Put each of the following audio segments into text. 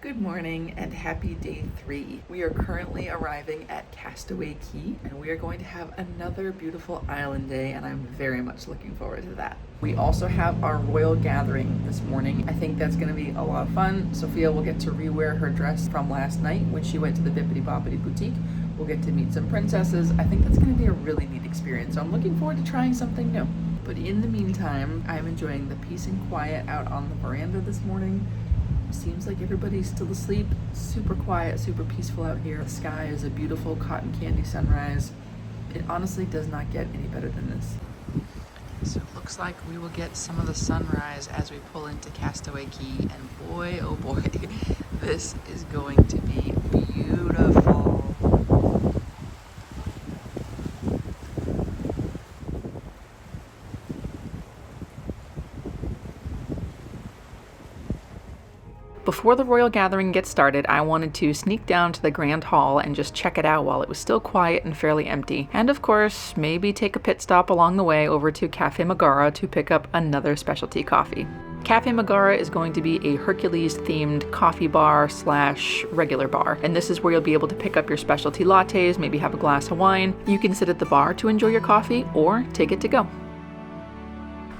Good morning and happy day 3. We are currently arriving at Castaway Cay and we are going to have another beautiful island day, and I'm very much looking forward to that. We also have our royal gathering this morning. I think that's going to be a lot of fun. Sophia will get to rewear her dress from last night when she went to the Bippity Boppity Boutique. We'll get to meet some princesses. I think that's going to be a really neat experience, so I'm looking forward to trying something new. But in the meantime, I'm enjoying the peace and quiet out on the veranda this morning. Seems like everybody's still asleep. Super quiet, super peaceful out here. The sky is a beautiful cotton candy sunrise. It honestly does not get any better than this. So it looks like we will get some of the sunrise as we pull into Castaway Cay, and boy, oh boy, this is going to be beautiful. Before the royal gathering gets started, I wanted to sneak down to the Grand Hall and just check it out while it was still quiet and fairly empty. And of course, maybe take a pit stop along the way over to Cafe Megara to pick up another specialty coffee. Cafe Megara is going to be a Hercules-themed coffee bar slash regular bar. And this is where you'll be able to pick up your specialty lattes, maybe have a glass of wine. You can sit at the bar to enjoy your coffee or take it to go.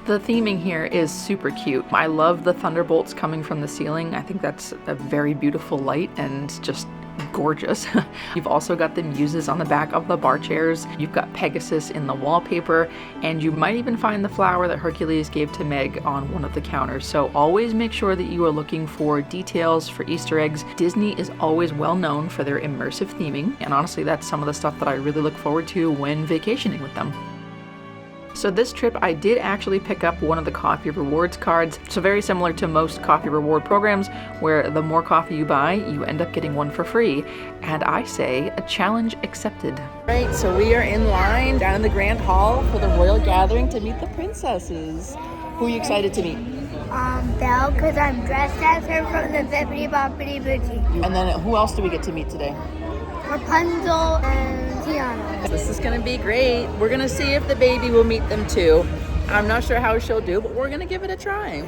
The theming here is super cute. I love the thunderbolts coming from the ceiling. I think that's a very beautiful light and just gorgeous. You've also got the muses on the back of the bar chairs. You've got Pegasus in the wallpaper, and you might even find the flower that Hercules gave to Meg on one of the counters. So always make sure that you are looking for details, for Easter eggs. Disney is always well known for their immersive theming, and honestly that's some of the stuff that I really look forward to when vacationing with them. So this trip I did actually pick up one of the coffee rewards cards. So very similar to most coffee reward programs where the more coffee you buy, you end up getting one for free. And I say a challenge accepted. Right, so we are in line down in the Grand Hall for the royal gathering to meet the princesses. Who are you excited to meet? Belle, because I'm dressed as her from the Bippity Boppity Boutique. And then who else do we get to meet today? Rapunzel and Tiana. This is gonna be great. We're gonna see if the baby will meet them too. I'm not sure how she'll do, but we're gonna give it a try.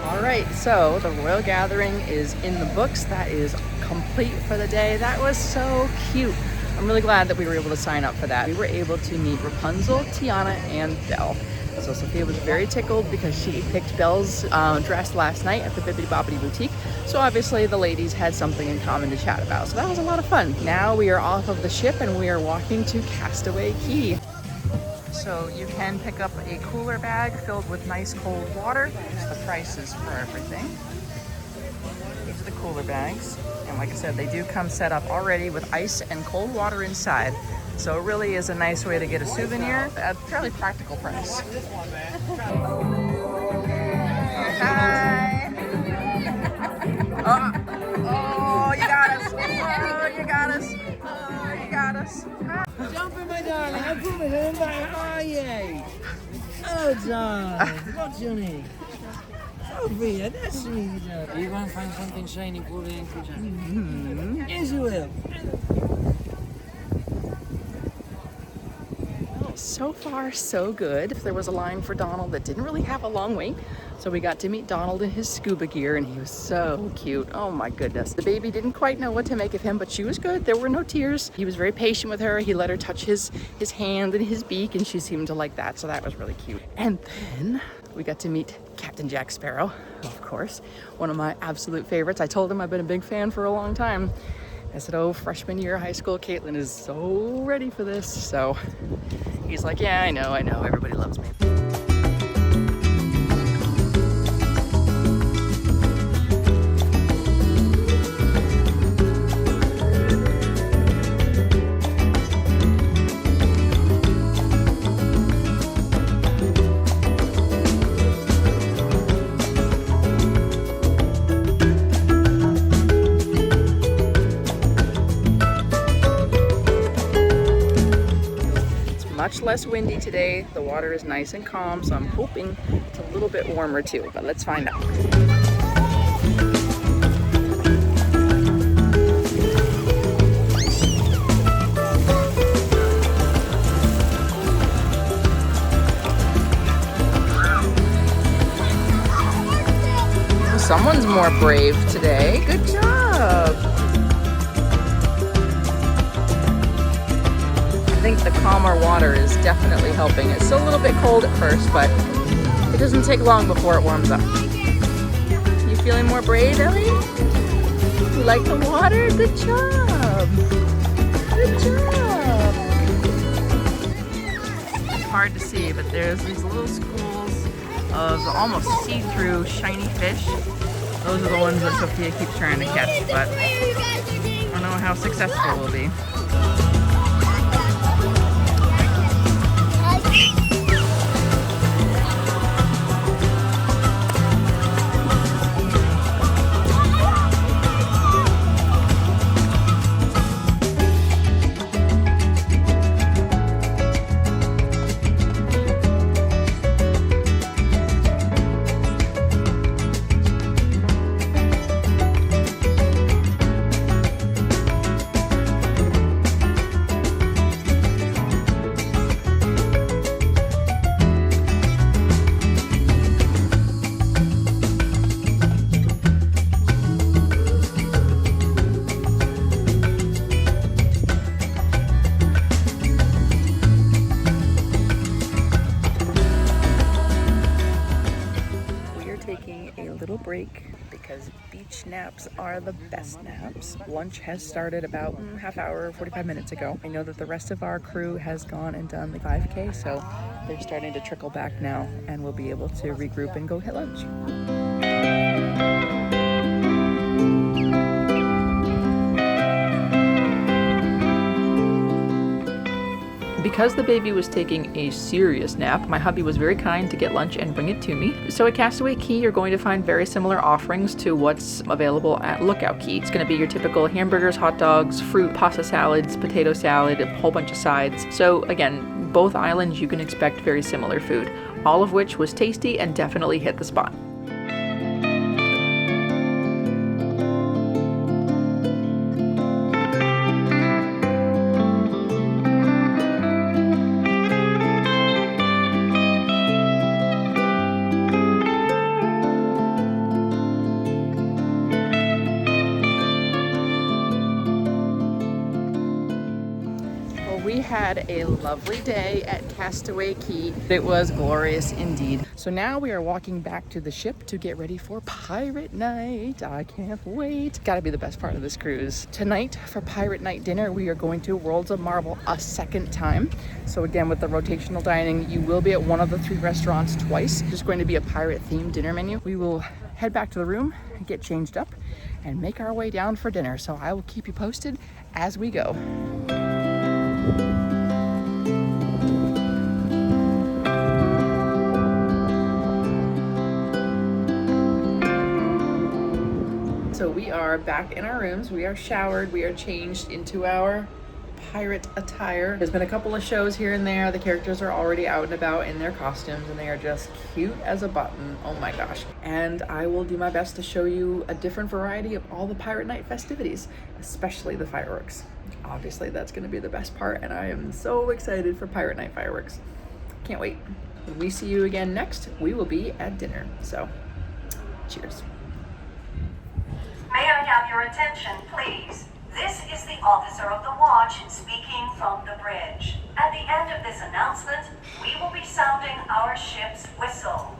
Alright, so the royal gathering is in the books. That is complete for the day. That was so cute. I'm really glad that we were able to sign up for that. We were able to meet Rapunzel, Tiana, and Belle. So Sophia was very tickled because she picked Belle's dress last night at the Bippity Boppity Boutique. So obviously the ladies had something in common to chat about. So that was a lot of fun. Now we are off of the ship and we are walking to Castaway Cay. So you can pick up a cooler bag filled with nice cold water. The prices for everything. These are the cooler bags. And like I said, they do come set up already with ice and cold water inside. So it really is a nice way to get a souvenir at a fairly practical price. Hi! Oh, you got us! Oh, you got us! Oh, you got us! Jump in, my darling. I put my hand back. Oh, yay. Oh, darling. What's your name? Sophia, that's sweet. Are you going to find something shiny for the creature? Mm-hmm. Yes, you will. So far, so good. There was a line for Donald that didn't really have a long wait. So we got to meet Donald in his scuba gear and he was so cute. Oh my goodness. The baby didn't quite know what to make of him, but she was good. There were no tears. He was very patient with her. He let her touch his hand and his beak and she seemed to like that. So that was really cute. And then we got to meet Captain Jack Sparrow, of course. One of my absolute favorites. I told him I've been a big fan for a long time. I said, oh, freshman year of high school, Caitlin is so ready for this. So he's like, yeah, I know, everybody loves me. much less windy today. The water is nice and calm, so I'm hoping it's a little bit warmer too, but let's find out. Someone's more brave today. Good job. I think the calmer water is definitely helping. It's still a little bit cold at first, but it doesn't take long before it warms up. You feeling more brave, Ellie? You like the water? Good job. Good job. It's hard to see, but there's these little schools of almost see-through shiny fish. Those are the ones that Sophia keeps trying to catch, but I don't know how successful we'll be. Break because beach naps are the best naps. Lunch has started about half hour, 45 minutes ago. I know that the rest of our crew has gone and done the 5K, so they're starting to trickle back now and we'll be able to regroup and go hit lunch. Because the baby was taking a serious nap, my hubby was very kind to get lunch and bring it to me. So at Castaway Cay, you're going to find very similar offerings to what's available at Lookout Cay. It's going to be your typical hamburgers, hot dogs, fruit, pasta salads, potato salad, a whole bunch of sides. So again, both islands you can expect very similar food, all of which was tasty and definitely hit the spot. We had a lovely day at Castaway Cay. It was glorious indeed. So now we are walking back to the ship to get ready for Pirate Night. I can't wait. Gotta be the best part of this cruise. Tonight for Pirate Night dinner, we are going to Worlds of Marble a second time. So again, with the rotational dining, you will be at one of the 3 restaurants twice. There's going to be a pirate themed dinner menu. We will head back to the room, get changed up, and make our way down for dinner. So I will keep you posted as we go. So we are back in our rooms, we are showered, we are changed into our pirate attire. There's been a couple of shows here and there. The characters are already out and about in their costumes and they are just cute as a button. Oh my gosh. And I will do my best to show you a different variety of all the Pirate Night festivities, especially the fireworks. Obviously that's going to be the best part and I am so excited for Pirate Night fireworks. Can't wait. When we see you again next, we will be at dinner. So, cheers. May I have your attention, please? This is the officer of the watch speaking from the bridge. At the end of this announcement, we will be sounding our ship's whistle.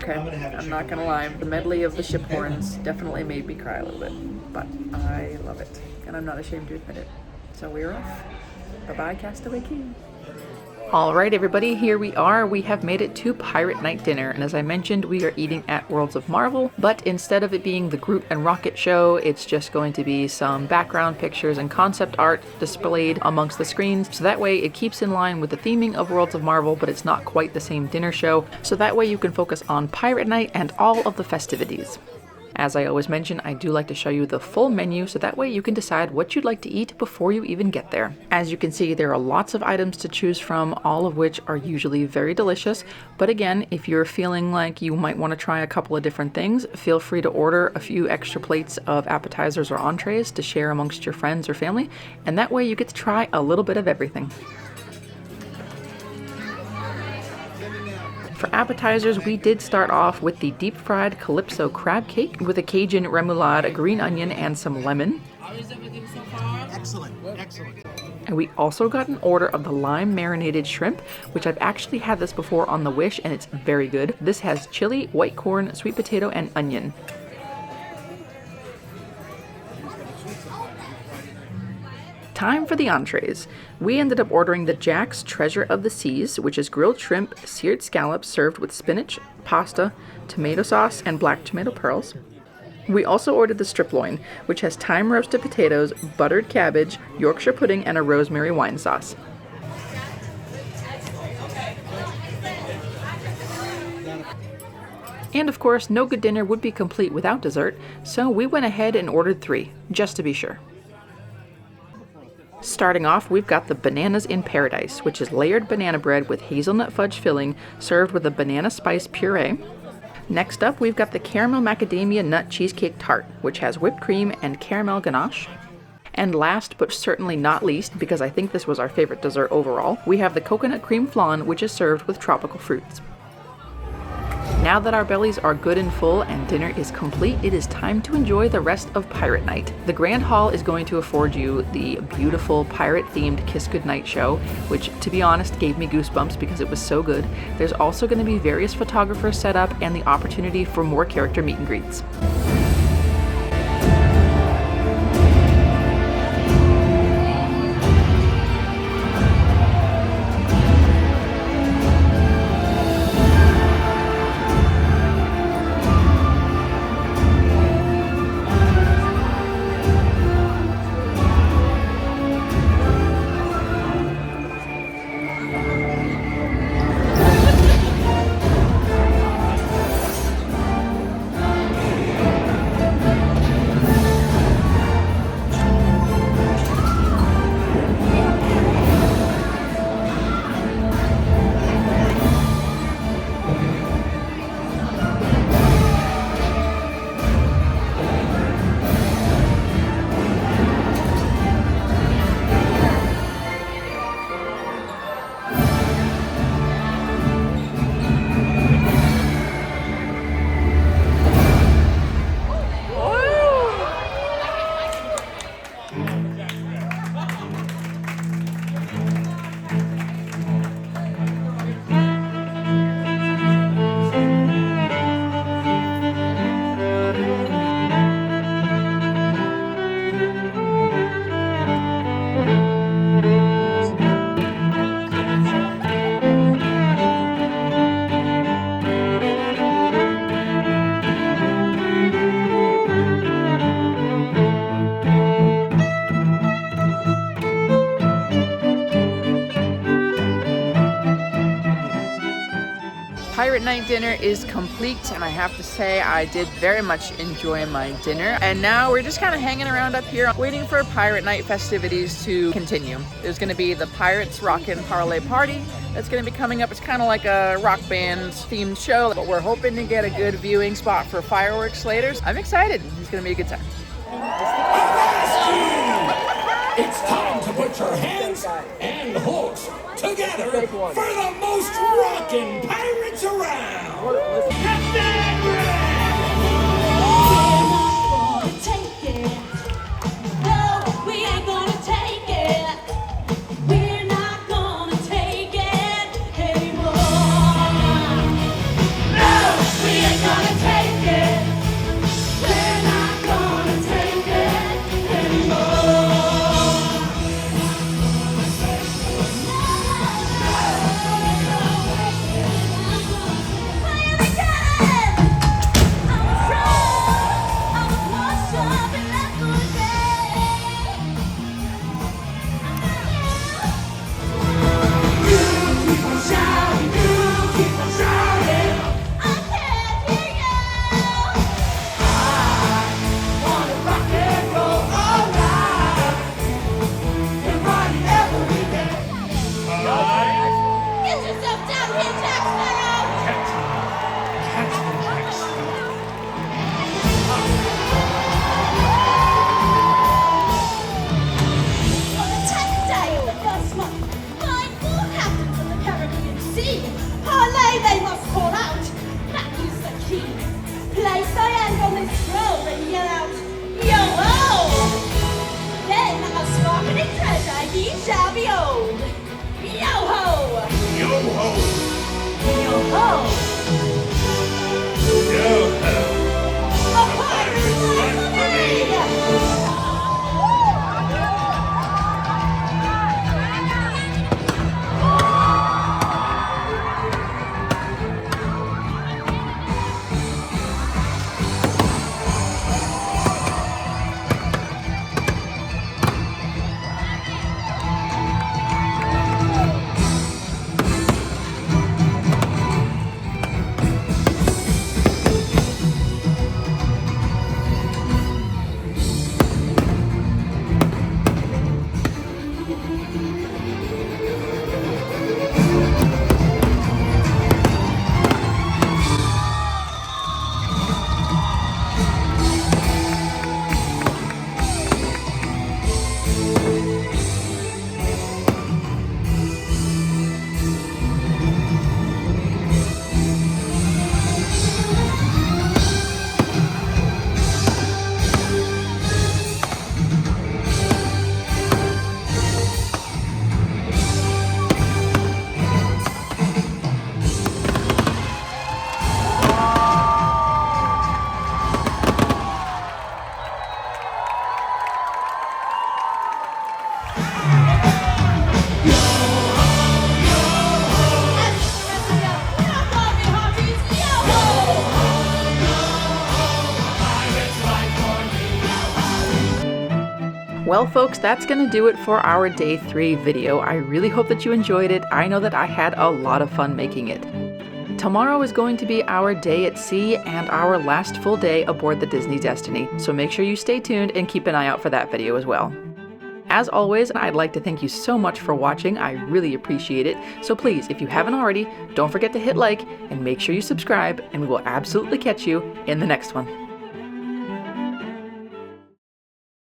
Okay, I'm not gonna lie, the medley of the ship horns definitely made me cry a little bit, but I love it, and I'm not ashamed to admit it. So we're off. Bye-bye, Castaway Cay. All right, everybody, here we are. We have made it to Pirate Night dinner, and as I mentioned, we are eating at Worlds of Marvel, but instead of it being the Groot and Rocket show, it's just going to be some background pictures and concept art displayed amongst the screens, so that way it keeps in line with the theming of Worlds of Marvel, but it's not quite the same dinner show, so that way you can focus on Pirate Night and all of the festivities. As I always mention, I do like to show you the full menu so that way you can decide what you'd like to eat before you even get there. As you can see, there are lots of items to choose from, all of which are usually very delicious. But again, if you're feeling like you might want to try a couple of different things, feel free to order a few extra plates of appetizers or entrees to share amongst your friends or family, and that way you get to try a little bit of everything. For appetizers, we did start off with the deep fried Calypso crab cake with a Cajun remoulade, a green onion, and some lemon. How is everything so far? Excellent, excellent. And we also got an order of the lime marinated shrimp, which I've actually had this before on the Wish, and it's very good. This has chili, white corn, sweet potato, and onion. Time for the entrees. We ended up ordering the Jack's Treasure of the Seas, which is grilled shrimp, seared scallops served with spinach, pasta, tomato sauce, and black tomato pearls. We also ordered the strip loin, which has thyme roasted potatoes, buttered cabbage, Yorkshire pudding, and a rosemary wine sauce. And of course, no good dinner would be complete without dessert, so we went ahead and ordered 3, just to be sure. Starting off, we've got the Bananas in Paradise, which is layered banana bread with hazelnut fudge filling served with a banana spice puree. Next up, we've got the Caramel Macadamia Nut Cheesecake Tart, which has whipped cream and caramel ganache. And last, but certainly not least, because I think this was our favorite dessert overall, we have the Coconut Cream Flan, which is served with tropical fruits. Now that our bellies are good and full and dinner is complete, it is time to enjoy the rest of Pirate Night. The Grand Hall is going to afford you the beautiful pirate-themed Kiss Goodnight show, which, to be honest, gave me goosebumps because it was so good. There's also going to be various photographers set up and the opportunity for more character meet and greets. Pirate Night dinner is complete, and I have to say I did very much enjoy my dinner. And now we're just kind of hanging around up here waiting for Pirate Night festivities to continue. There's going to be the Pirates Rockin' Parlay Party that's going to be coming up. It's kind of like a rock band themed show, but we're hoping to get a good viewing spot for fireworks later. I'm excited. It's going to be a good time. It's time to put your hands and hooks together for the most rockin' pirates around. Take it. No, we ain't gonna take it. We're not gonna take it anymore. No, we Well folks, that's gonna do it for our day 3 video. I really hope that you enjoyed it. I know that I had a lot of fun making it. Tomorrow is going to be our day at sea and our last full day aboard the Disney Destiny, so make sure you stay tuned and keep an eye out for that video as well. As always, I'd like to thank you so much for watching. I really appreciate it. So please, if you haven't already, don't forget to hit like and make sure you subscribe, and we will absolutely catch you in the next one.